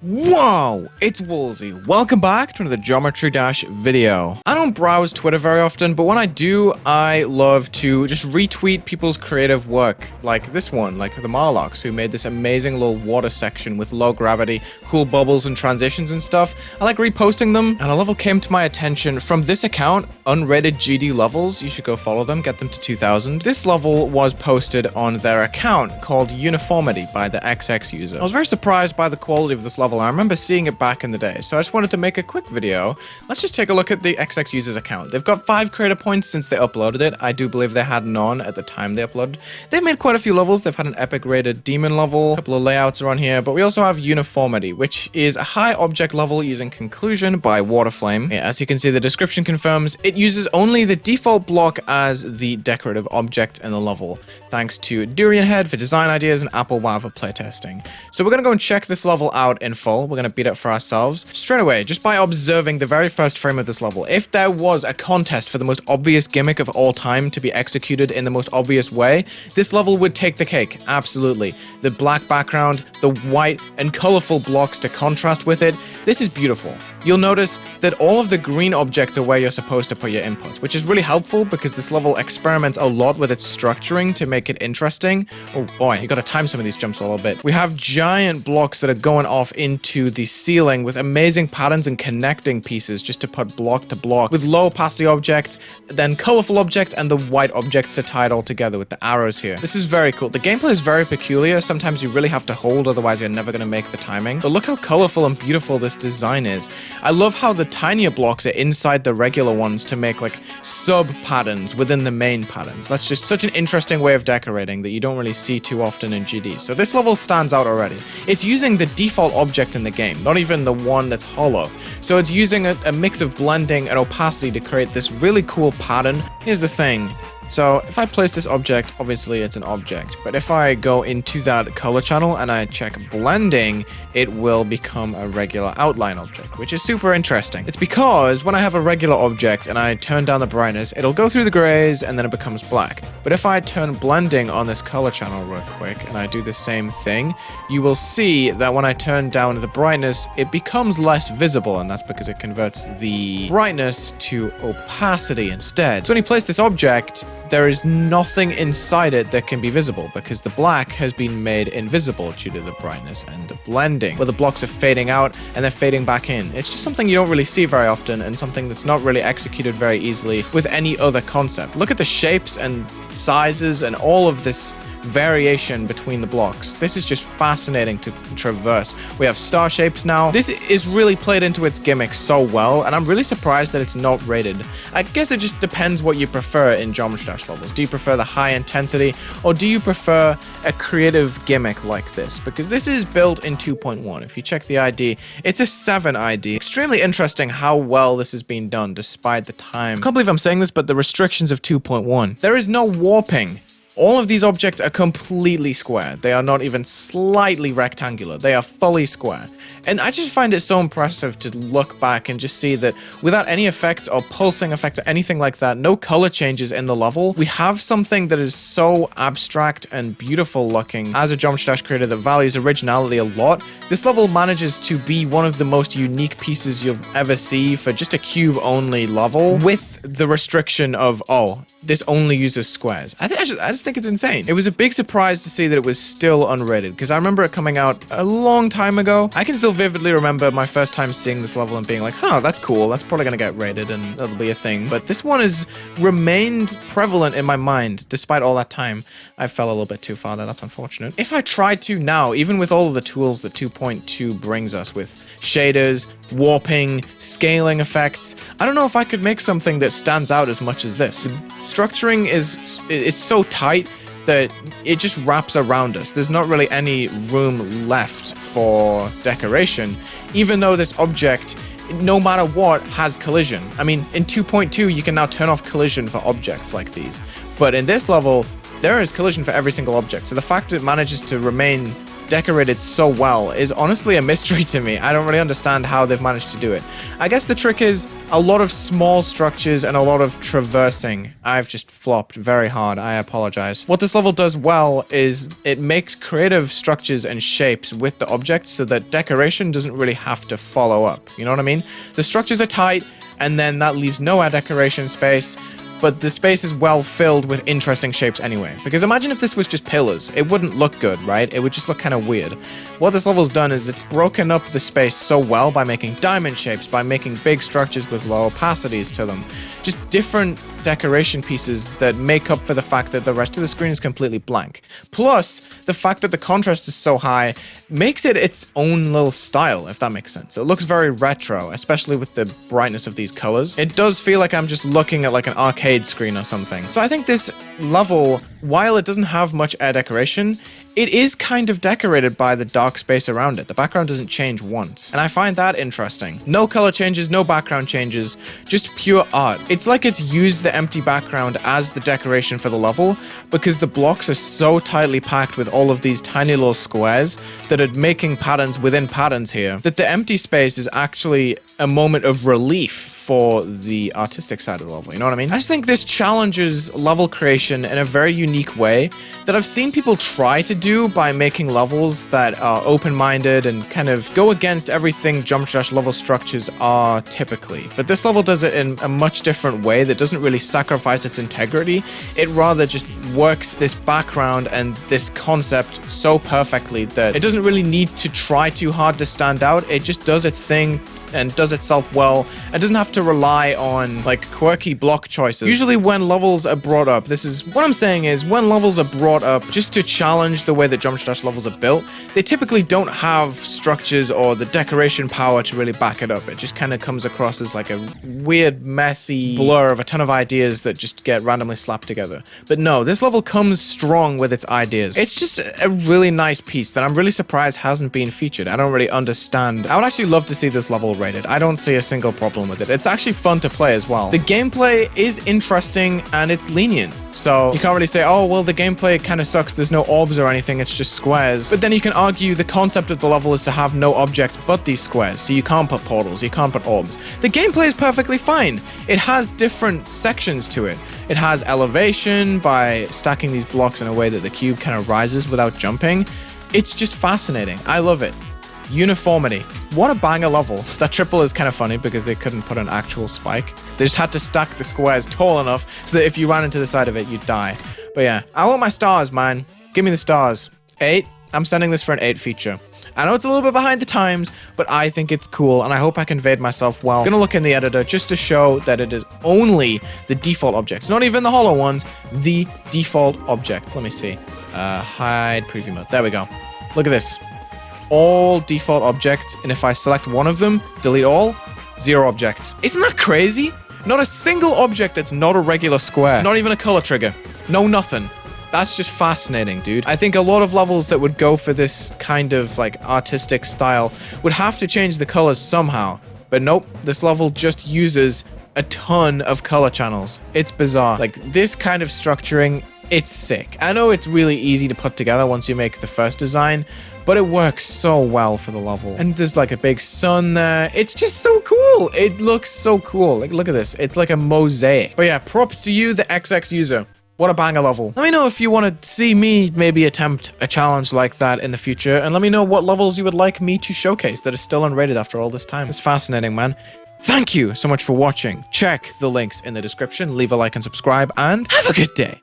Whoa, it's Wulzy. Welcome back to another Geometry Dash video. I don't browse Twitter very often, but when I do, I love to just retweet people's creative work. Like this one, like the Marlocks, who made this amazing little water section with low gravity, cool bubbles and transitions and stuff. I like reposting them, and a level came to my attention from this account, unrated GD levels. You should go follow them, get them to 2000. This level was posted on their account called Uniformity by the XX user. I was very surprised by the quality of this level. I remember seeing it back in the day, so I just wanted to make a quick video. Let's just take a look at the XX user's account. They've got 5 creator points since they uploaded it. I do believe they had none at the time they uploaded. They've made quite a few levels. They've had an epic rated demon level, a couple of layouts are on here, but we also have Uniformity, which is a high object level using Conclusion by Waterflame. Yeah, as you can see, the description confirms it uses only the default block as the decorative object in the level, thanks to Durian Head for design ideas and Apple Wow for playtesting. So we're gonna go and check this level out in full. We're gonna beat it for ourselves straight away, just by observing the very first frame of this level. If there was a contest for the most obvious gimmick of all time to be executed in the most obvious way, this level would take the cake, absolutely. The black background, the white and colorful blocks to contrast with it, this is beautiful. You'll notice that all of the green objects are where you're supposed to put your inputs, which is really helpful because this level experiments a lot with its structuring to make it interesting. Oh boy, you gotta time some of these jumps a little bit. We have giant blocks that are going off into the ceiling with amazing patterns and connecting pieces just to put block to block with low opacity objects, then colorful objects and the white objects to tie it all together with the arrows here. This is very cool. The gameplay is very peculiar. Sometimes you really have to hold, otherwise you're never gonna make the timing. But look how colorful and beautiful this design is. I love how the tinier blocks are inside the regular ones to make like sub patterns within the main patterns. That's just such an interesting way of decorating that you don't really see too often in GD. So this level stands out already. It's using the default object in the game, not even the one that's hollow. So it's using a mix of blending and opacity to create this really cool pattern. Here's the thing. So if I place this object, obviously it's an object, but if I go into that color channel and I check blending, it will become a regular outline object, which is super interesting. It's because when I have a regular object and I turn down the brightness, it'll go through the grays and then it becomes black. But if I turn blending on this color channel real quick and I do the same thing, you will see that when I turn down the brightness, it becomes less visible, and that's because it converts the brightness to opacity instead. So when you place this object, there is nothing inside it that can be visible because the black has been made invisible due to the brightness and the blending, where the blocks are fading out and they're fading back in. It's just something you don't really see very often and something that's not really executed very easily with any other concept. Look at the shapes and sizes and all of this variation between the blocks. This is just fascinating to traverse. We have star shapes now. This is really played into its gimmick so well, and I'm really surprised that it's not rated. I guess it just depends what you prefer in Geometry Dash levels. Do you prefer the high intensity, or do you prefer a creative gimmick like this? Because this is built in 2.1. If you check the ID, it's a 7 ID. Extremely interesting how well this has been done despite the time. I can't believe I'm saying this, but the restrictions of 2.1. There is no warping. All of these objects are completely square. They are not even slightly rectangular. They are fully square. And I just find it so impressive to look back and just see that without any effect or pulsing effect or anything like that, no color changes in the level, we have something that is so abstract and beautiful looking. As a Geometry Dash creator that values originality a lot, this level manages to be one of the most unique pieces you'll ever see for just a cube-only level with the restriction of, oh, this only uses squares. I just think it's insane. It was a big surprise to see that it was still unrated, because I remember it coming out a long time ago. I can still vividly remember my first time seeing this level and being like, huh, that's cool. That's probably gonna get rated and that'll be a thing. But this one has remained prevalent in my mind despite all that time. I fell a little bit too far there. That's unfortunate. If I tried to now, even with all of the tools that 2.2 brings us with shaders, warping, scaling effects, I don't know if I could make something that stands out as much as this. Structuring it's so tight that it just wraps around us. There's not really any room left for decoration, even though this object, no matter what, has collision. I mean, in 2.2, you can now turn off collision for objects like these. But in this level, there is collision for every single object. So the fact it manages to remain decorated so well is honestly a mystery to me. I don't really understand how they've managed to do it. I guess the trick is a lot of small structures and a lot of traversing. I've just flopped very hard. I apologize. What this level does well is it makes creative structures and shapes with the objects so that decoration doesn't really have to follow up. You know what I mean? The structures are tight, and then that leaves no decoration space, but the space is well filled with interesting shapes anyway. Because imagine if this was just pillars. It wouldn't look good, right? It would just look kind of weird. What this level's done is it's broken up the space so well by making diamond shapes, by making big structures with low opacities to them. Just different decoration pieces that make up for the fact that the rest of the screen is completely blank. Plus, the fact that the contrast is so high makes it its own little style, if that makes sense. It looks very retro, especially with the brightness of these colors. It does feel like I'm just looking at like an arcade screen or something. So I think this level, while it doesn't have much air decoration, it is kind of decorated by the dark space around it. The background doesn't change once, and I find that interesting. No color changes, no background changes, just pure art. It's like it's used the empty background as the decoration for the level, because the blocks are so tightly packed with all of these tiny little squares that are making patterns within patterns here, that the empty space is actually a moment of relief for the artistic side of the level, you know what I mean? I just think this challenges level creation in a very unique way that I've seen people try to do by making levels that are open-minded and kind of go against everything Geometry Dash level structures are typically. But this level does it in a much different way that doesn't really sacrifice its integrity. It rather just works this background and this concept so perfectly that it doesn't really need to try too hard to stand out. It just does its thing and does itself well and doesn't have to rely on like quirky block choices. Usually when levels are brought up, this is what I'm saying is when levels are brought up just to challenge the way that Geometry Dash levels are built, they typically don't have structures or the decoration power to really back it up. It just kind of comes across as like a weird, messy blur of a ton of ideas that just get randomly slapped together. But no, this level comes strong with its ideas. It's just a really nice piece that I'm really surprised hasn't been featured. I don't really understand. I would actually love to see this level rated. I don't see a single problem with it. It's actually fun to play as well. The gameplay is interesting and it's lenient. So you can't really say, oh, well, the gameplay kind of sucks. There's no orbs or anything. It's just squares. But then you can argue the concept of the level is to have no objects but these squares. So you can't put portals. You can't put orbs. The gameplay is perfectly fine. It has different sections to it. It has elevation by stacking these blocks in a way that the cube kind of rises without jumping. It's just fascinating. I love it. Uniformity. What a banger level. That triple is kind of funny because they couldn't put an actual spike. They just had to stack the squares tall enough so that if you ran into the side of it, you'd die. But yeah, I want my stars, man. Give me the stars. 8. I'm sending this for an 8 feature. I know it's a little bit behind the times, but I think it's cool, and I hope I conveyed myself well. I'm gonna look in the editor just to show that it is only the default objects, not even the hollow ones, the default objects. Let me see. Hide preview mode. There we go. Look at this. All default objects, and if I select one of them, delete all, 0 objects. Isn't that crazy? Not a single object that's not a regular square. Not even a color trigger. No nothing. That's just fascinating, dude. I think a lot of levels that would go for this kind of like artistic style would have to change the colors somehow. But nope, this level just uses a ton of color channels. It's bizarre. Like this kind of structuring, it's sick. I know it's really easy to put together once you make the first design, but it works so well for the level. And there's like a big sun there. It's just so cool. It looks so cool. Like, look at this. It's like a mosaic. But yeah, props to you, the XX user. What a banger level. Let me know if you want to see me maybe attempt a challenge like that in the future, and let me know what levels you would like me to showcase that are still unrated after all this time. It's fascinating, man. Thank you so much for watching. Check the links in the description, leave a like and subscribe, and have a good day.